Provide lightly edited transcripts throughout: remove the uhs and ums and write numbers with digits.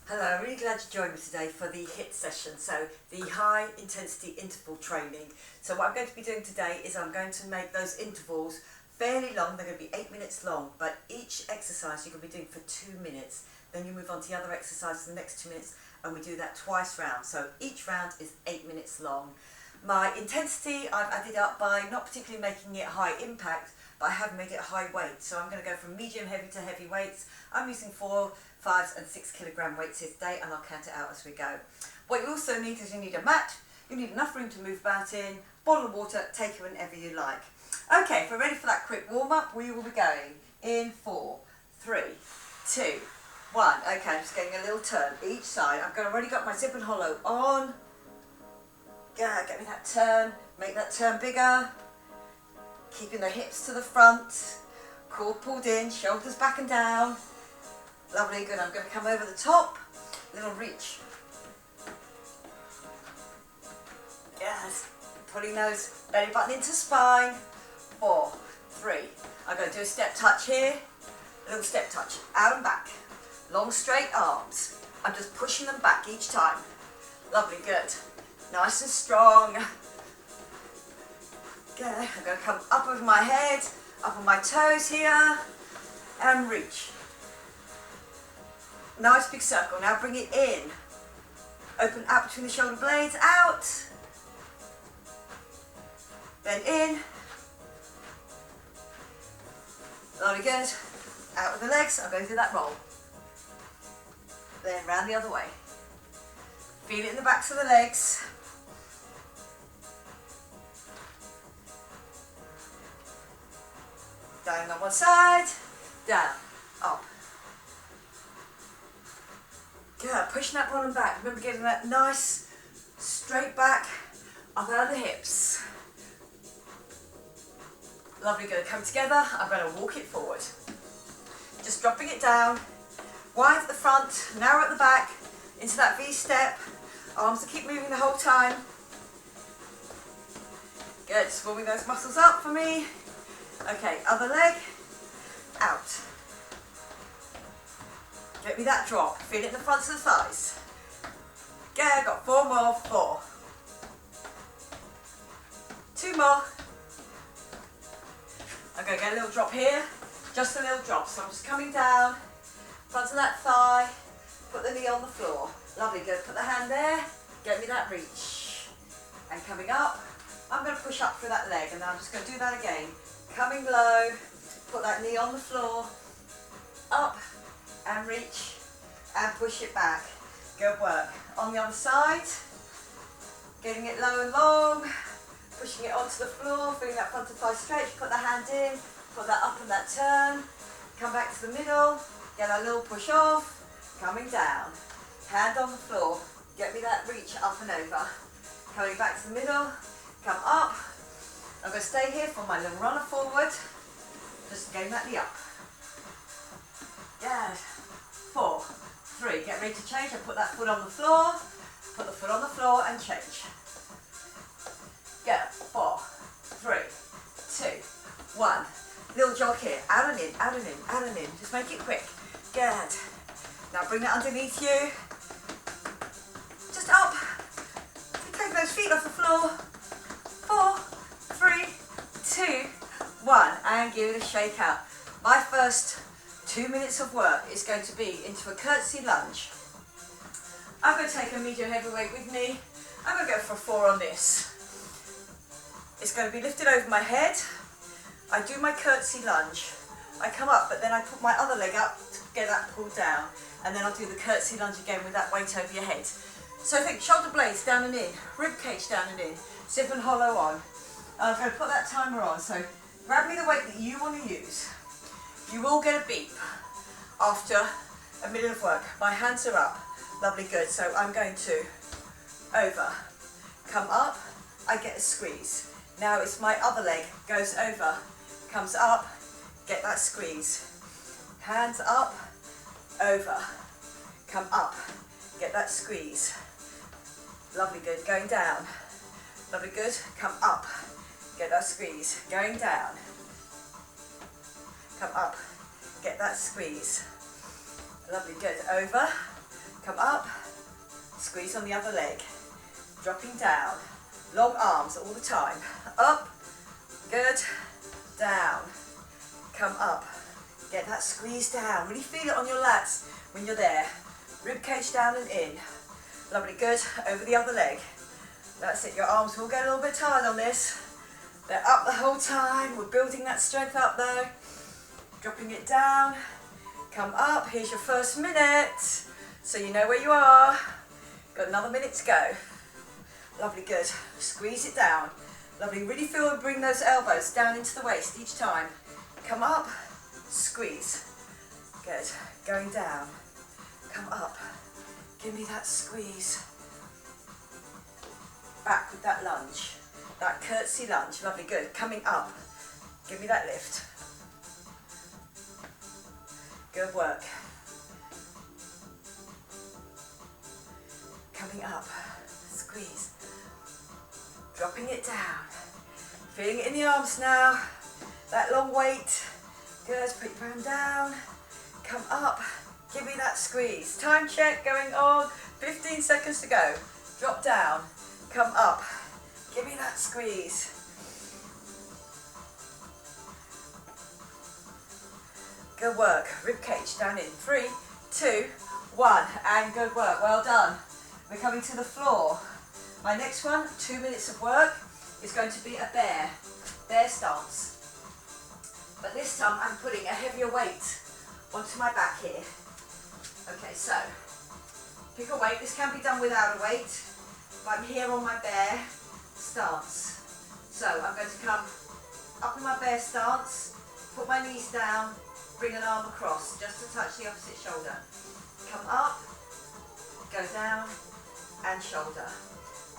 Hello, I'm really glad you joined me today for the HIIT session, so the high intensity interval training. So what I'm going to be doing today is I'm going to make those intervals fairly long. They're going to be 8 minutes long, but each exercise you're going to be doing for 2 minutes. Then you move on to the other exercise for the next 2 minutes, and we do that twice round. So each round is 8 minutes long. My intensity I've added up by not particularly making it high impact, but I have made it high weight. So I'm going to go from medium heavy to heavy weights. I'm using 4, 5 and 6 kilogram weights here today, and I'll count it out as we go. What you also need is you need a mat, you need enough room to move about in, bottle of water, take it whenever you like. Okay, if we're ready for that quick warm up, we will be going in 4, 3, 2, 1. Okay, I'm just getting a little turn each side. I've already got my zip and hollow on. Yeah, get me that turn, make that turn bigger. Keeping the hips to the front, core pulled in, shoulders back and down. Lovely, good. I'm going to come over the top, little reach. Yes, pulling those belly button into spine. 4, 3. I'm going to do a step touch here, a little step touch, out and back. Long straight arms. I'm just pushing them back each time. Lovely, good. Nice and strong. Good. I'm going to come up over my head, up on my toes here, and reach. Nice big circle. Now bring it in. Open out between the shoulder blades, out. Then in. Very good. Out with the legs. I'm going to do that roll. Then round the other way. Feel it in the backs of the legs. Down on one side, down, up. Good, pushing that bottom back. Remember getting that nice straight back, up out of the hips. Lovely, good. Come together, I'm going to walk it forward. Just dropping it down, wide at the front, narrow at the back, into that V-step. Arms to keep moving the whole time. Good, just warming those muscles up for me. Okay, other leg, out. Get me that drop, feel it in the fronts of the thighs. Good, got 4 more, 4. 2 more. I'm going to get a little drop here, just a little drop. So I'm just coming down, front of that thigh, put the knee on the floor. Lovely, good, put the hand there, get me that reach. And coming up, I'm going to push up through that leg, and then I'm just going to do that again. Coming low, put that knee on the floor, up and reach and push it back. Good work. On the other side, getting it low and long, pushing it onto the floor, feeling that front of thigh stretch, put the hand in, put that up and that turn, come back to the middle, get that little push off, coming down, hand on the floor, get me that reach up and over, coming back to the middle, come up. I'm going to stay here for my little runner forward, just getting that knee up. Good. 4, 3, get ready to change. I put that foot on the floor, put the foot on the floor and change. Go. 4, 3, 2, 1. Little jog here, out and in, out and in, out and in. Just make it quick. Good. Now bring that underneath you. Just up. Take those feet off the floor. 4, 3, 2, 1, and give it a shake out. My first 2 minutes of work is going to be into a curtsy lunge. I'm going to take a medium heavyweight with me. I'm going to go for a 4 on this. It's going to be lifted over my head. I do my curtsy lunge. I come up, but then I put my other leg up to get that pulled down, and then I'll do the curtsy lunge again with that weight over your head. So think shoulder blades down and in, rib cage down and in, zip and hollow on. I'm going to put that timer on, so grab me the weight that you want to use. You will get a beep after a minute of work. My hands are up. Lovely, good. So I'm going to over, come up, I get a squeeze. Now it's my other leg, goes over, comes up, get that squeeze. Hands up, over, come up, get that squeeze. Lovely, good. Going down. Lovely, good. Come up. Get that squeeze. Going down. Come up. Get that squeeze. Lovely, good. Over. Come Squeeze on the other leg. Dropping down. Long arms all the time. Up. Good. Down. Come up. Get that squeeze down. Really feel it on your lats when you're there. Rib cage down and in. Lovely, good. Over the other leg. That's it. Your arms will get a little bit tired on this. They're up the whole time. We're building that strength up though. Dropping it down. Come up. Here's your first minute. So you know where you are. Got another minute to go. Lovely, good. Squeeze it down. Lovely. Really feel and bring those elbows down into the waist each time. Come up. Squeeze. Good. Going down. Come up. Give me that squeeze. Back with that lunge. That curtsy lunge. Lovely, good. Coming up. Give me that lift. Good work. Coming up. Squeeze. Dropping it down. Feeling it in the arms now. That long weight. Good. Put your hand down. Come up. Give me that squeeze. Time check going on. 15 seconds to go. Drop down. Come up. Give me that squeeze. Good work. Rib cage down in. 3, 2, 1. And good work. Well done. We're coming to the floor. My next one, 2 minutes of work, is going to be a bear stance. But this time I'm putting a heavier weight onto my back here. Okay, so pick a weight. This can be done without a weight. But I'm here on my bear stance. So I'm going to come up in my bear stance, put my knees down, bring an arm across just to touch the opposite shoulder. Come up, go down, and shoulder.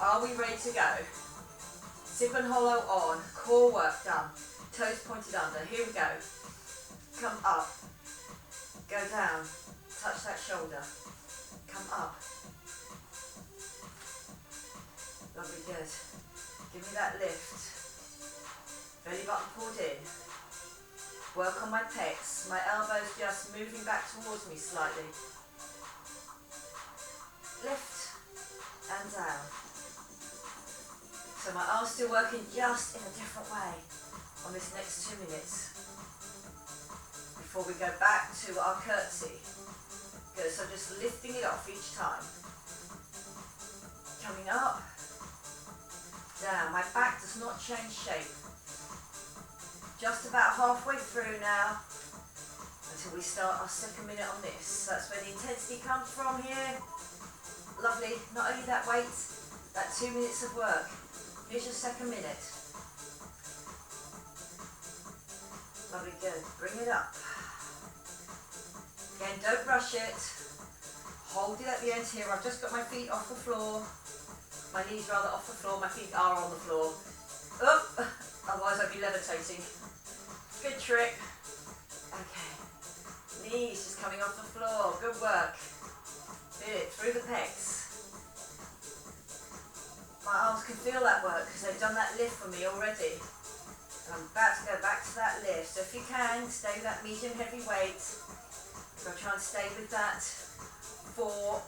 Are we ready to go? Zip and hollow on, core work done, toes pointed under. Here we go. Come up, go down, touch that shoulder. Come up. Lovely, good. Give me that lift. Belly button pulled in. Work on my pecs. My elbows just moving back towards me slightly. Lift and down. So my arms still working just in a different way on this next 2 minutes before we go back to our curtsy. Good, so just lifting it off each time. Coming up, down. My back does not change shape. Just about halfway through now until we start our second minute on this. That's where the intensity comes from here. Lovely. Not only that weight, that 2 minutes of work. Here's your second minute. Lovely, good. Bring it up. Again, don't rush it. Hold it at the end here. I've just got my feet off the floor. My knees rather off the floor. My feet are on the floor. Oh, otherwise I'd be levitating. Good trick. Okay. Knees just coming off the floor. Good work. Feel it through the pecs. My arms can feel that work because they've done that lift for me already. And I'm about to go back to that lift. So if you can, stay with that medium heavy weight. So try and stay with that 4.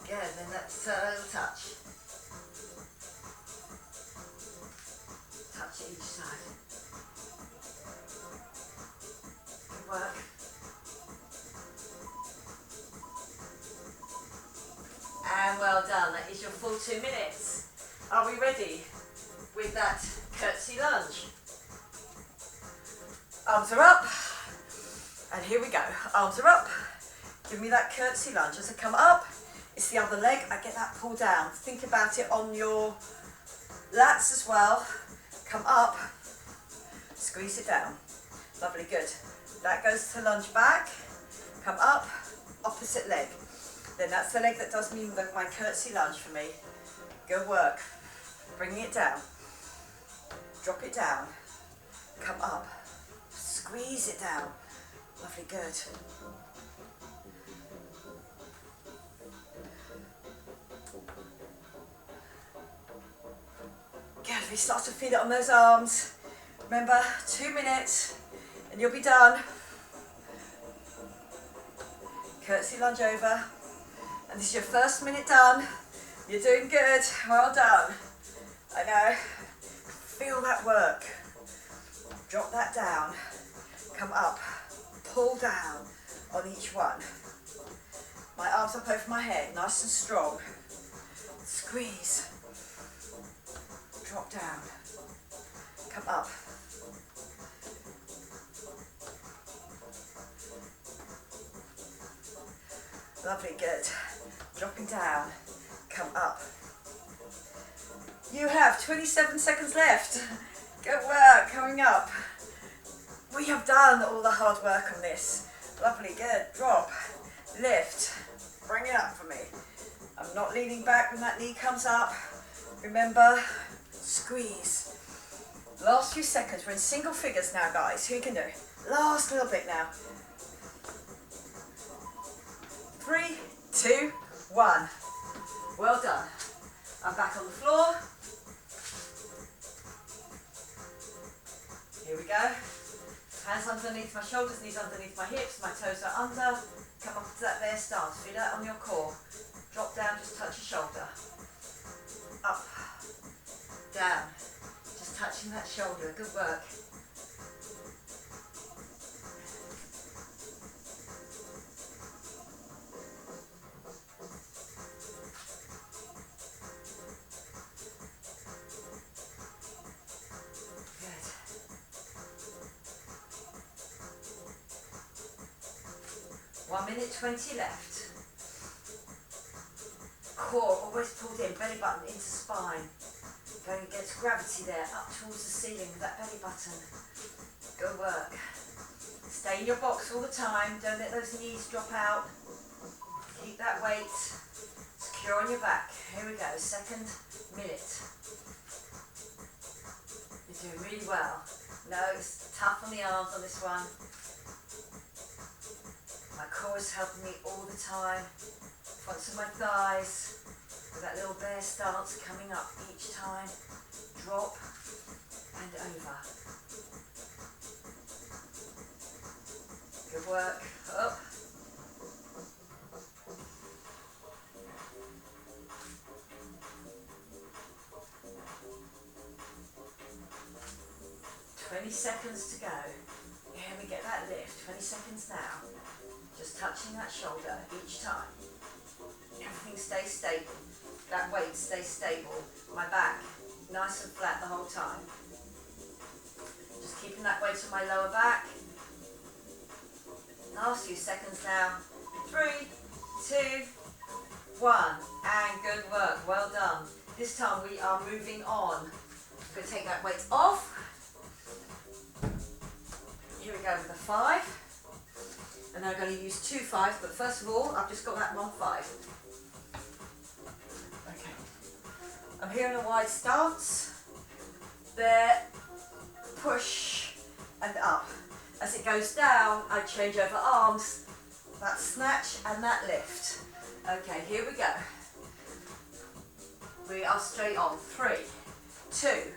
Good, then that's a little touch. Touch it each side. Good work. And well done, that is your full 2 minutes. Are we ready with that curtsy lunge? Arms are up, and here we go. Arms are up, give me that curtsy lunge. As I come up, it's the other leg, I get that pull down. Think about it on your lats as well. Come up, squeeze it down. Lovely, good. That goes to lunge back, come up, opposite leg. Then that's the leg that does me my curtsy lunge for me. Good work. Bringing it down. Drop it down. Come up. Squeeze it down. Lovely, good. Good, we start to feel it on those arms. Remember, 2 minutes and you'll be done. Curtsy lunge over. And this is your first minute done. You're doing good, well done. I know, feel that work. Drop that down, come up, pull down on each one. My arms up over my head, nice and strong. Squeeze, drop down, come up. Lovely, good. Dropping down, come up. You have 27 seconds left. Good work, coming up. We have done all the hard work on this. Lovely, good. Drop, lift, bring it up for me. I'm not leaning back when that knee comes up. Remember, squeeze. Last few seconds, we're in single figures now, guys. Who can do? Last little bit now. 3, 2, 1. Well done. I'm back on the floor. Here we go. Hands underneath my shoulders, knees underneath my hips, my toes are under. Come up to that bear stance. Feel that on your core. Drop down, just touch your shoulder. Up, down. Just touching that shoulder. Good work. Good. 1 minute 20 left. Core always pulled in, belly button into spine. Going against gravity there, up towards the ceiling with that belly button. Good work. Stay in your box all the time, don't let those knees drop out. Keep that weight secure on your back. Here we go, second minute. You're doing really well. No, it's tough on the arms on this one. My core is helping me all the time. Fronts of my thighs, with that little bear stance coming up each time. Drop and over. Good work. Up. "20 seconds to go." Here we get that lift. 20 seconds now. Just touching that shoulder each time. Everything stays stable. That weight stays stable. My back nice and flat the whole time. Just keeping that weight on my lower back. Last few seconds now. 3, 2, 1. And good work. Well done. This time we are moving on. I'm going to take that weight off. Here we go with a 5. And then I'm going to use 2 5s, but first of all, I've just got that 1 5. Okay. I'm here in a wide stance. There, push and up. As it goes down, I change over arms, that snatch and that lift. Okay, here we go. We are straight on. 3, 2,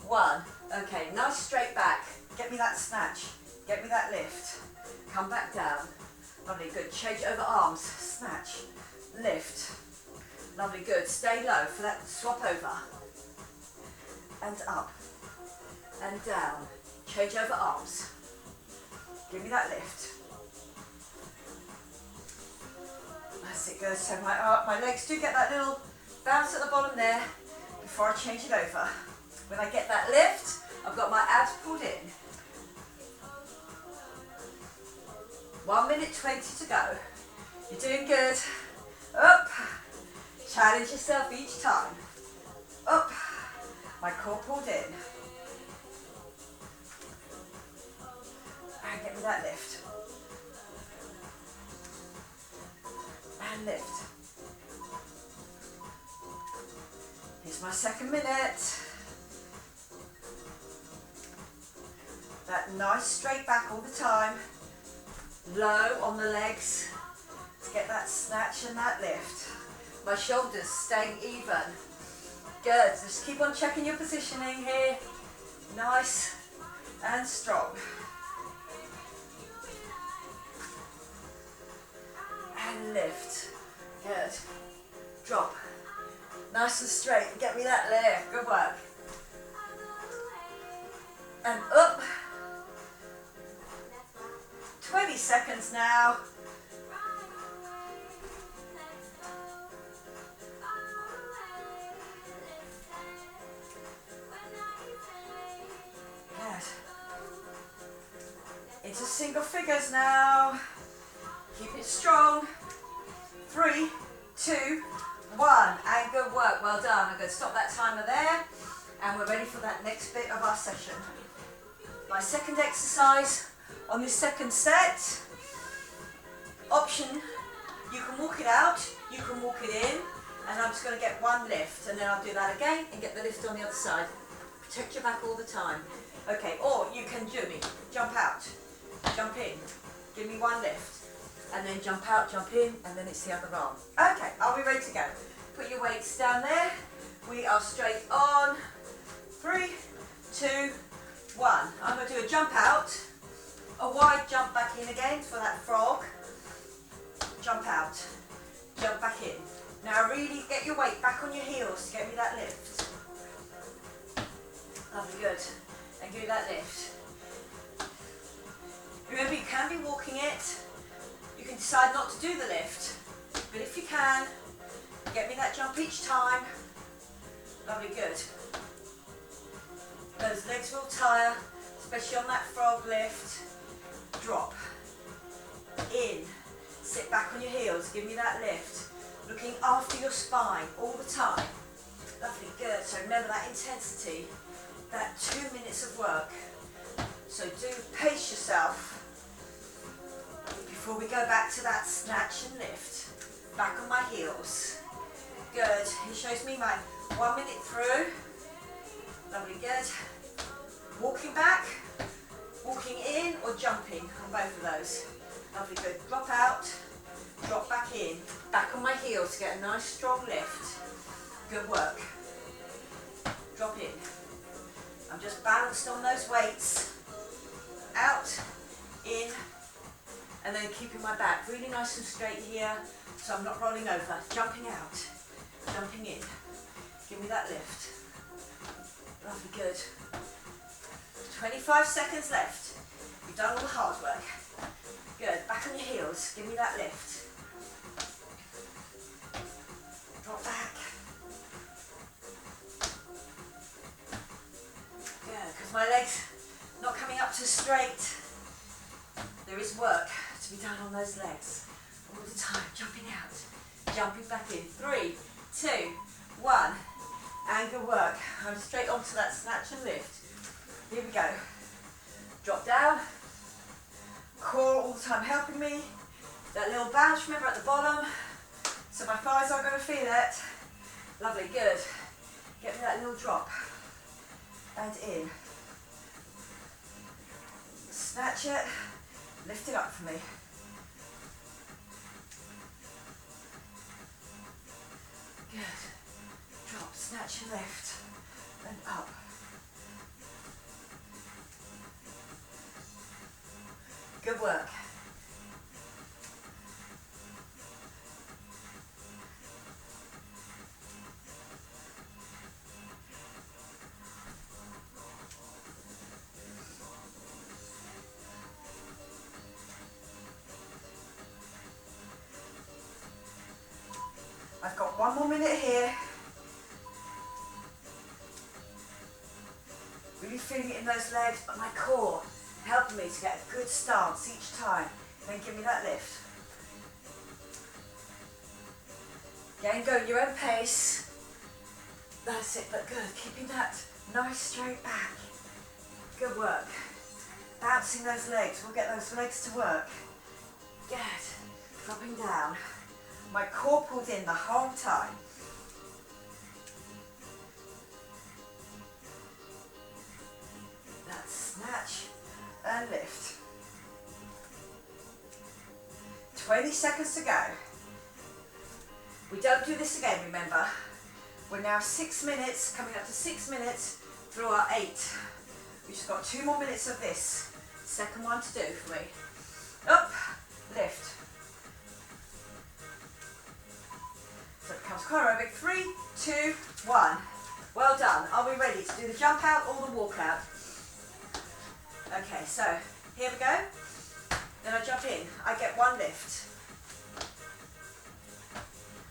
1. Okay, nice straight back. Get me that snatch. Get me that lift. Come back down. Lovely, good. Change over arms. Snatch. Lift. Lovely, good. Stay low for that swap over. And up. And down. Change over arms. Give me that lift. That's it, good. So my legs do get that little bounce at the bottom there before I change it over. When I get that lift, I've got my abs pulled in. 1 minute 20 to go. You're doing good. Up. Challenge yourself each time. Up. My core pulled in. And get me that lift. And lift. Here's my second minute. That nice straight back all the time. Low on the legs to get that snatch and that lift. My shoulders staying even. Good, just keep on checking your positioning here. Nice and strong. And lift. Good. Drop. Nice and straight. Get me that lift. Good work. And up. 20 seconds now. Good. Into single figures now. Keep it strong. 3, 2, 1. And good work. Well done. I'm going to stop that timer there. And we're ready for that next bit of our session. My second exercise on this second set. Option, you can walk it out, you can walk it in, and I'm just going to get one lift, and then I'll do that again and get the lift on the other side. Protect your back all the time. Okay, or you can do me, jump out, jump in, give me one lift, and then jump out, jump in, and then it's the other arm. Okay, are we ready to go? Put your weights down there. We are straight on. 3, 2, 1. I'm going to do a jump out, a wide jump back in again for that frog. Jump out, jump back in. Now really get your weight back on your heels to get me that lift. Lovely, good. And give me that lift. Remember, you can be walking it. You can decide not to do the lift. But if you can, get me that jump each time. Lovely, good. Those legs will tire, especially on that frog lift. Drop. In. Sit back on your heels, give me that lift. Looking after your spine all the time. Lovely, good. So remember that intensity, that 2 minutes of work. So do pace yourself before we go back to that snatch and lift. Back on my heels. Good. He shows me my 1 minute through. Lovely, good. Walking back, walking in or jumping on both of those. Lovely, good. Drop out, drop back in. Back on my heels to get a nice strong lift. Good work. Drop in. I'm just balanced on those weights. Out, in, and then keeping my back really nice and straight here so I'm not rolling over. Jumping out, jumping in. Give me that lift. Lovely, good. 25 seconds left. You've done all the hard work. Good, back on your heels, give me that lift. Drop back. Good, because my legs not coming up too straight. There is work to be done on those legs all the time. Jumping out, jumping back in. 3, 2, 1, and good work. I'm straight onto that snatch and lift. Here we go. Drop down. Core all the time helping me. That little bounce, remember, at the bottom, so my thighs aren't going to feel it. Lovely, good. Get me that little drop. And in. Snatch it. Lift it up for me. Good. Drop, snatch and lift. And up. Good work. I've got 1 more minute here. Really feeling it in those legs, but my core helping me to get a good stance each time. Then give me that lift. Again, go at your own pace. That's it, but good. Keeping that nice straight back. Good work. Bouncing those legs. We'll get those legs to work. Good. Dropping down. My core pulled in the whole time. That's snatch and lift. 20 seconds to go. We don't do this again, remember. We're now 6 minutes, coming up to 6 minutes through our 8. We've just got 2 more minutes of this. Second one to do for me. Up, lift. aerobic. 3, 2, 1. Well done. Are we ready to do the jump out or the walk out? Okay, so here we go. Then I jump in. I get one lift.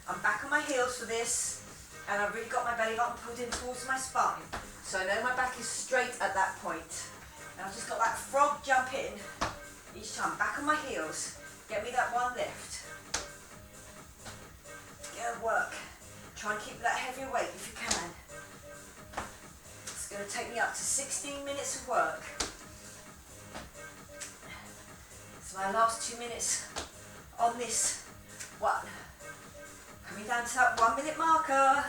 I'm back on my heels for this, and I've really got my belly button pulled in towards my spine. So I know my back is straight at that point. And I've just got that frog jump in each time. Back on my heels. Get me that one lift. Good work. Try and keep that heavier weight if you can. It's going to take me up to 16 minutes of work. It's my last 2 minutes on this one. Coming down to that 1 minute marker.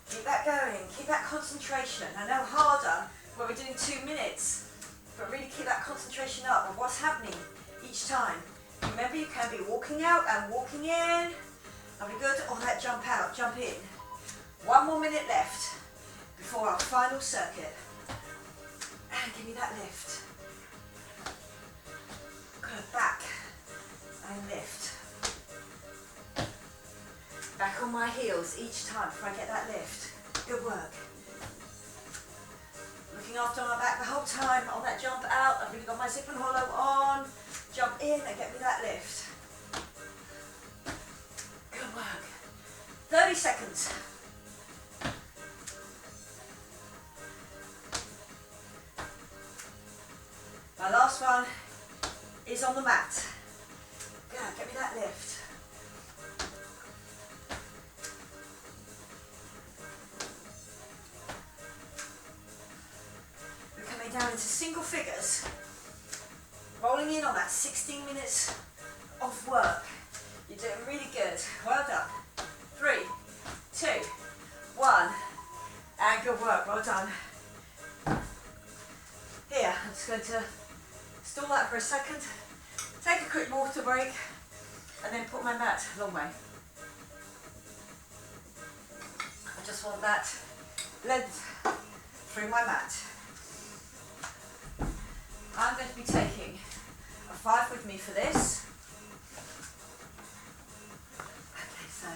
Keep that going, keep that concentration. I know harder when we're doing 2 minutes, but really keep that concentration up of what's happening each time. Remember, you can be walking out and walking in. That'll be good. Or that jump out, jump in. 1 more minute left before our final circuit. And give me that lift. Good, back and lift. Back on my heels each time before I get that lift. Good work. Looking after my back the whole time on that jump out. I've really got my zip and hollow on. Jump in and get me that lift. Good work. 30 seconds. My last one is on the mat. Good, get me that lift. Down into single figures, rolling in on that 16 minutes of work. You're doing really good. Well done. 3, 2, 1, and good work. Well done. Here, I'm just going to stall that for a second, take a quick water break, and then put my mat long way. I just want that length through my mat. I'm going to be taking a 5 with me for this. Okay, so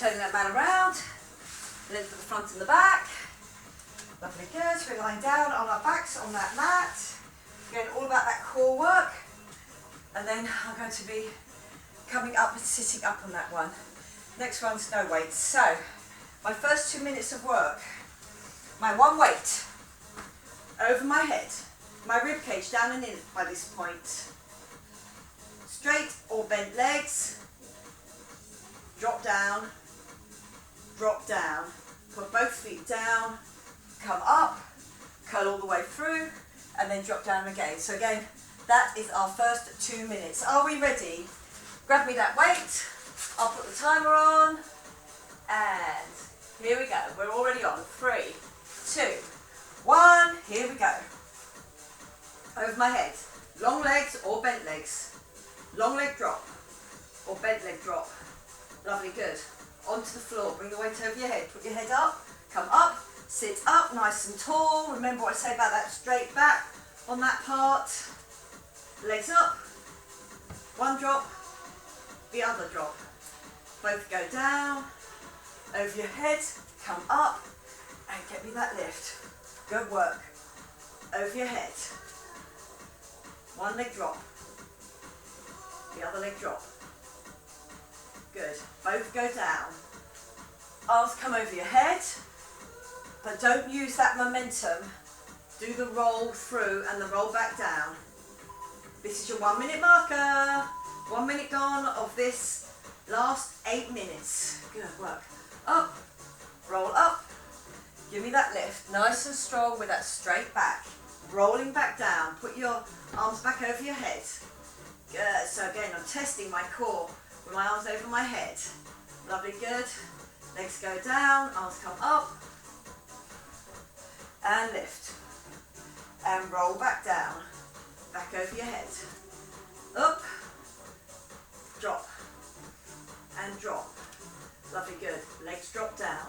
turning that mat around, length at the front and the back. Lovely, good. We're lying down on our backs on that mat. Again, all about that core work. And then I'm going to be coming up and sitting up on that one. Next one's no weights. So, my first 2 minutes of work, my one weight over my head, my rib cage down and in by this point. Straight or bent legs, drop down, put both feet down, come up, curl all the way through, and then drop down again. So again, that is our first 2 minutes. Are we ready? Grab me that weight, I'll put the timer on, and here we go. We're already on. 3, 2, 1, here we go. Over my head, long legs or bent legs. Long leg drop or bent leg drop. Lovely, good. Onto the floor, bring the weight over your head. Put your head up, come up, sit up nice and tall. Remember what I say about that straight back on that part. Legs up, one drop, the other drop. Both go down, over your head, come up, and get me that lift. Good work. Over your head. One leg drop. The other leg drop. Good. Both go down. Arms come over your head, but don't use that momentum. Do the roll through and the roll back down. This is your 1 minute marker. 1 minute gone of this last 8 minutes. Good work. Up, roll up. Give me that lift, nice and strong with that straight back. Rolling back down, put your arms back over your head. Good, so again, I'm testing my core with my arms over my head. Lovely, good. Legs go down, arms come up. And lift. And roll back down, back over your head. Up, drop, and drop. Lovely, good. Legs drop down.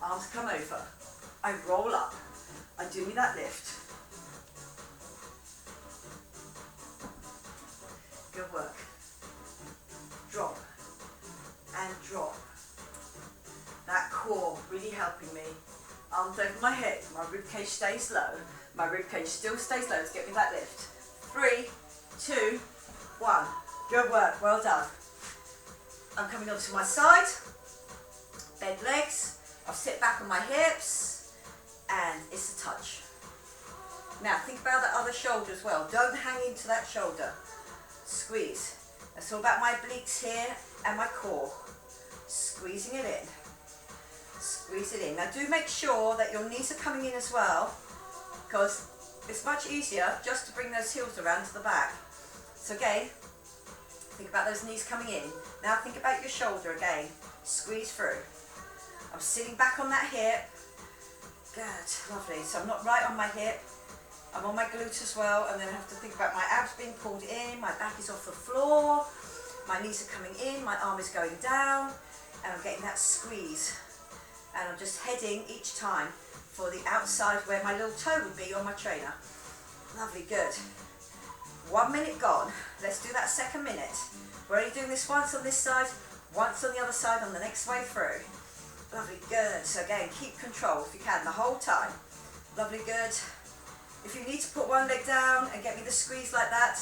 Arms come over, I roll up, I do me that lift. Good work. Drop and arms over my head, my ribcage stays low, my ribcage still stays low to get me that lift. 3, 2, 1. Good work, well done. I'm coming onto my side, bend legs, I'll sit back on my hips, and it's a touch. Now think about that other shoulder as well. Don't hang into that shoulder. Squeeze. That's all about my obliques here and my core. Squeezing it in. Squeeze it in. Now do make sure that your knees are coming in as well, because it's much easier just to bring those heels around to the back. So again, think about those knees coming in. Now think about your shoulder again. Squeeze through. I'm sitting back on that hip. Good, lovely. So I'm not right on my hip. I'm on my glute as well, and then I have to think about my abs being pulled in, my back is off the floor, my knees are coming in, my arm is going down, and I'm getting that squeeze. And I'm just heading each time for the outside where my little toe would be on my trainer. Lovely, good. 1 minute gone. Let's do that second minute. We're only doing this once on this side, once on the other side on the next way through. Lovely, good. So again, keep control if you can the whole time. Lovely, good. If you need to put one leg down and get me the squeeze like that,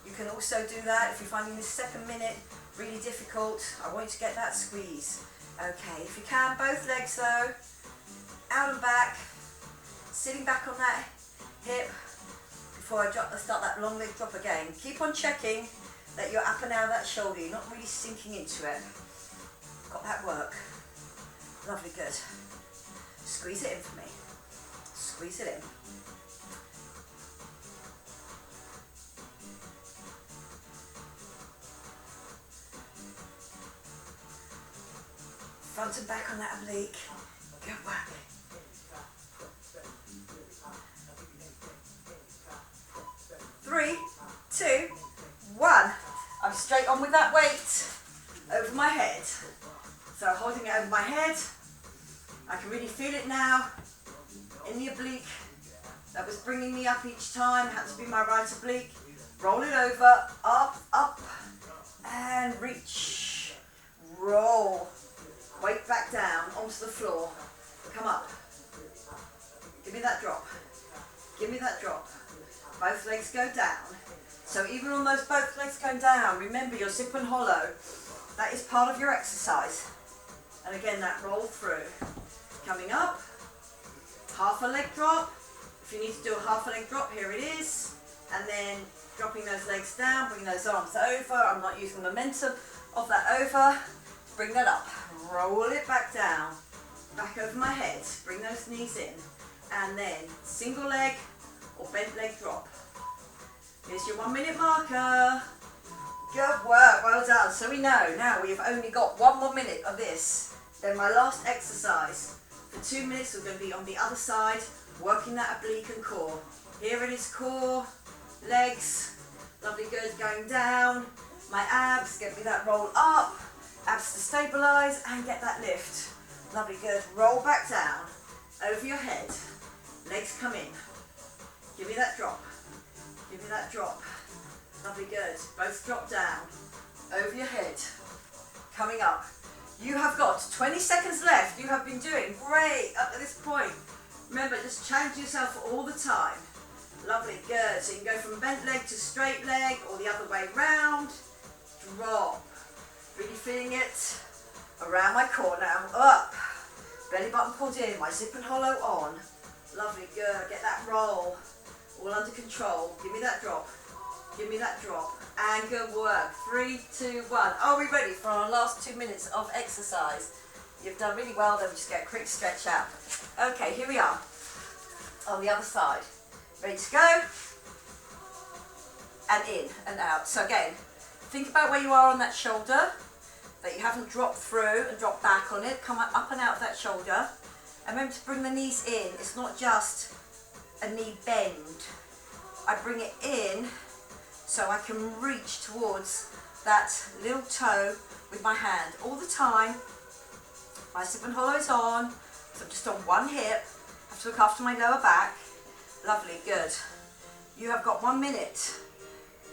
you can also do that. If you're finding this second minute really difficult, I want you to get that squeeze. Okay, if you can, both legs though, out and back, sitting back on that hip before I start that long leg drop again. Keep on checking that you're up and out of that shoulder, you're not really sinking into it. Got that work. Lovely, good. Squeeze it in for me. Squeeze it in. Front and back on that oblique. Good work. Three, 2, 1. I'm straight on with that weight over my head. So holding it over my head, I can really feel it now in the oblique. That was bringing me up each time, had to be my right oblique. Roll it over, up, up, and reach. Roll. Weight back down onto the floor. Come up. Give me that drop. Give me that drop. Both legs go down. So even on those both legs going down, remember your zip and hollow. That is part of your exercise. And again, that roll through. Coming up. Half a leg drop. If you need to do a half a leg drop, here it is. And then dropping those legs down, bring those arms over. I'm not using the momentum of that over. Bring that up. Roll it back down. Back over my head. Bring those knees in. And then single leg or bent leg drop. Here's your 1 minute marker. Good work, well done. So we know now we have only got 1 more minute of this. Then my last exercise for 2 minutes we're going to be on the other side, working that oblique and core. Here it is, core, legs, lovely, good, going down. My abs, get me that roll up, abs to stabilise and get that lift. Lovely, good, roll back down, over your head, legs come in. Give me that drop, give me that drop. Lovely, good. Both drop down, over your head, coming up. You have got 20 seconds left. You have been doing great up to this point. Remember, just challenge yourself all the time. Lovely, good. So you can go from bent leg to straight leg or the other way round. Drop. Really feeling it around my core now. Up. Belly button pulled in, my zip and hollow on. Lovely, good. Get that roll. All under control. Give me that drop. Give me that drop. And good work. 3, 2, 1. Are we ready for our last 2 minutes of exercise? You've done really well. Then we just get a quick stretch out. Okay, here we are. On the other side. Ready to go? And in and out. So again, think about where you are on that shoulder. That you haven't dropped through and dropped back on it. Come up and out of that shoulder. And remember to bring the knees in. It's not just a knee bend. I bring it in so I can reach towards that little toe with my hand all the time. My zip and hollow is on, so I'm just on one hip. I have to look after my lower back. Lovely, good. You have got 1 minute.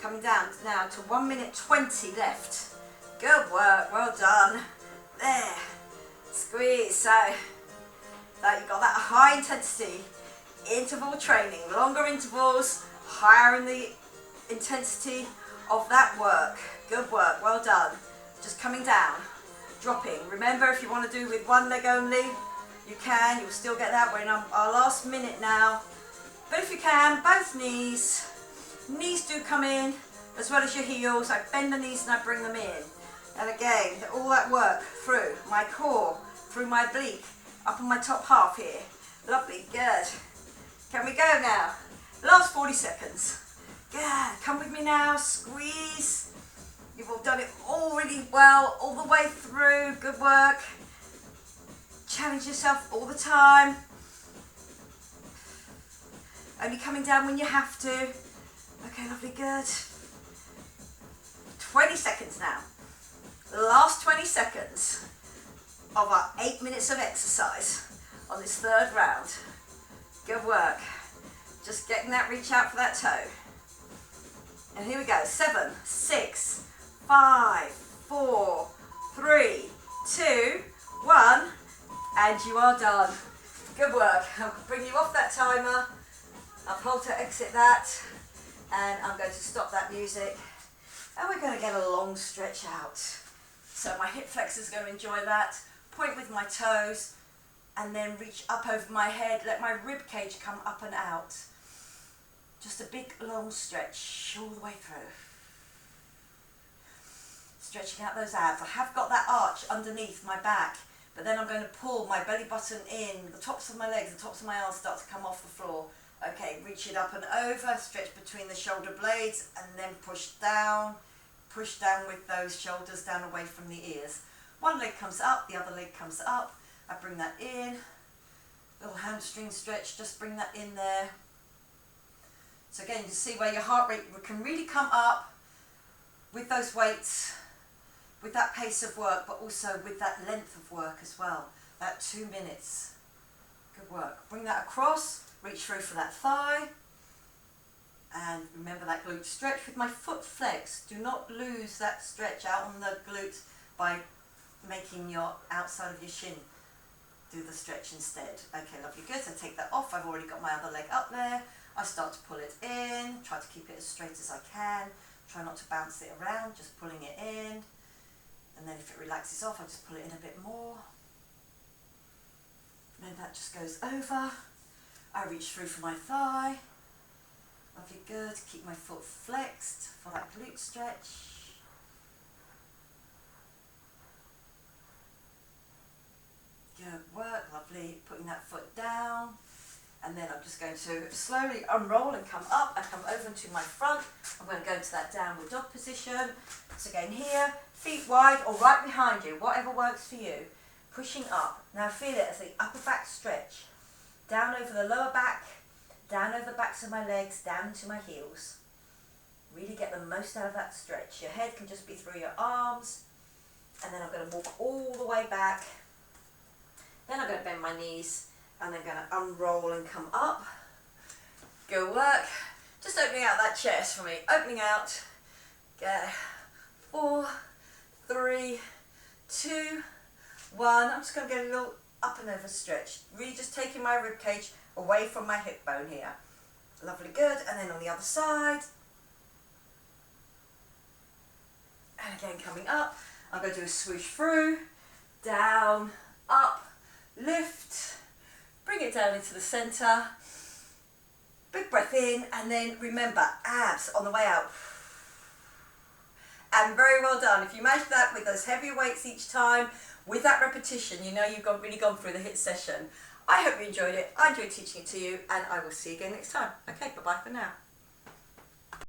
Coming down now to 1 minute 20 left. Good work, well done. There, squeeze. So that you've got that high intensity interval training, longer intervals, higher in the intensity of that work. Good work, well done. Just coming down, dropping. Remember, if you want to do with one leg only, you can, you'll still get that. We're in our last minute now. But if you can, both knees. Knees do come in as well as your heels. I bend the knees and I bring them in. And again, all that work through my core, through my oblique, up on my top half here. Lovely, good. Can we go now? Last 40 seconds. Good, come with me now, squeeze. You've all done it all really well, all the way through, good work. Challenge yourself all the time. Only coming down when you have to. Okay, lovely, good. 20 seconds now. Last 20 seconds of our 8 minutes of exercise on this third round. Good work. Just getting that reach out for that toe. And here we go. 7, 6, 5, 4, 3, 2, 1. And you are done. Good work. I'll bring you off that timer. I'll hold to exit that. And I'm going to stop that music. And we're going to get a long stretch out. So my hip flexors are going to enjoy that. Point with my toes. And then reach up over my head. Let my rib cage come up and out. Just a big long stretch all the way through. Stretching out those abs. I have got that arch underneath my back. But then I'm going to pull my belly button in. The tops of my legs, the tops of my arms start to come off the floor. Okay, reach it up and over, stretch between the shoulder blades, and then push down with those shoulders down away from the ears. One leg comes up, the other leg comes up. I bring that in, little hamstring stretch, just bring that in there. So again, you can see where your heart rate can really come up with those weights, with that pace of work, but also with that length of work as well, that 2 minutes. Good work. Bring that across. Reach through for that thigh, and remember that glute stretch with my foot flex. Do not lose that stretch out on the glute by making your outside of your shin do the stretch instead. Okay, lovely, good. So take that off. I've already got my other leg up there. I start to pull it in, try to keep it as straight as I can. Try not to bounce it around, just pulling it in. And then if it relaxes off, I just pull it in a bit more. And then that just goes over. I reach through for my thigh. Lovely, good. Keep my foot flexed for that glute stretch. Good work, lovely. Putting that foot down. And then I'm just going to slowly unroll and come up. I come over to my front. I'm going to go into that downward dog position. So again here, feet wide or right behind you, whatever works for you. Pushing up. Now feel it as the upper back stretch. Down over the lower back, down over the backs of my legs, down into my heels. Really get the most out of that stretch. Your head can just be through your arms. And then I'm going to walk all the way back. Then I'm going to bend my knees and then going to unroll and come up. Good work. Just opening out that chest for me. Opening out. Go. 4, 3, 2, 1. I'm just going to get a little up and over stretch. Really just taking my rib cage away from my hip bone here. Lovely, good. And then on the other side. And again coming up. I'm going to do a swoosh through, down, up, lift, bring it down into the center. Big breath in, and then remember, abs on the way out. And very well done. If you manage that with those heavier weights each time, with that repetition, you know you've really gone through the HIIT session. I hope you enjoyed it. I enjoyed teaching it to you, and I will see you again next time. Okay, bye-bye for now.